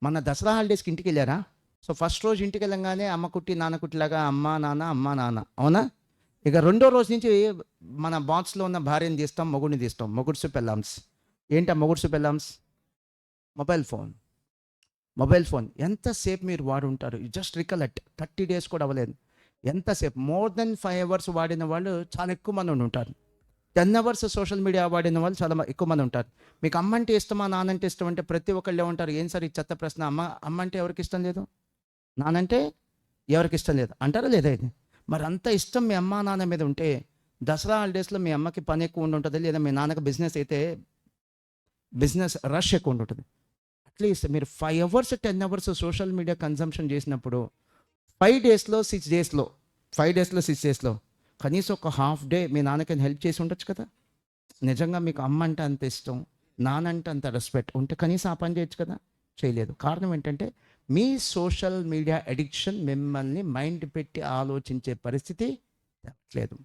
మన దసరా హాలిడేస్కి ఇంటికి వెళ్ళారా? సో ఫస్ట్ రోజు ఇంటికి వెళ్ళంగానే అమ్మ కుట్టి నాన్న కుట్టిలాగా అమ్మ నాన్న అమ్మ నాన్న, అవునా? ఇక రెండో రోజు నుంచి మన బాక్స్లో ఉన్న భార్యను తీస్తాం, మొగుడిని తీస్తాం. మొగుడ్సు పెళ్ళామ్స్. ఏంటి ఆ మొగుడ్సు పెళ్ళామ్స్? Mobile phone. మొబైల్ ఫోన్ ఎంతసేపు మీరు వాడుంటారు? Just recollect. 30 days కూడా అవ్వలేదు. ఎంతసేపు? మోర్ దెన్ 5 hours వాడిన వాళ్ళు చాలా ఎక్కువ మంది ఉంటారు. 10 hours సోషల్ మీడియా వాడిన వాళ్ళు చాలా ఎక్కువ మంది ఉంటారు. మీకు అమ్మ అంటే ఇష్టమా, నాన్న అంటే ఇష్టం అంటే ప్రతి ఒక్కళ్ళు ఏమంటారు? ఏం సార్ ఈ చెత్త ప్రశ్న? అమ్మ అంటే ఎవరికి ఇష్టం లేదు, నానంటే ఎవరికి ఇష్టం లేదు అంటారా లేదా? ఇది మరి అంత ఇష్టం మీ అమ్మ నాన్న మీద ఉంటే దసరా హాలిడేస్లో మీ అమ్మకి పని ఎక్కువ ఉంటుంది, లేదా మీ నాన్నకి బిజినెస్ అయితే బిజినెస్ రష్ ఎక్కువ ఉంటుంది. అట్లీస్ట్ మీరు 5 hours 10 hours social media consumption చేసినప్పుడు 5 daysలో 6 daysలో 5 daysలో 6 daysలో కనీసం ఒక హాఫ్ డే మీ నాన్నకి హెల్ప్ చేసి ఉండొచ్చు కదా. నిజంగా మీకు అమ్మ అంటే అంత ఇష్టం, నాన్న అంటే అంత రెస్పెక్ట్ ఉంటే కనీసం ఆ పని చేయొచ్చు కదా. చేయలేదు. కారణం ఏంటంటే మీ సోషల్ మీడియా అడిక్షన్ మిమ్మల్ని మైండ్ పెట్టి ఆలోచించే పరిస్థితి లేదు.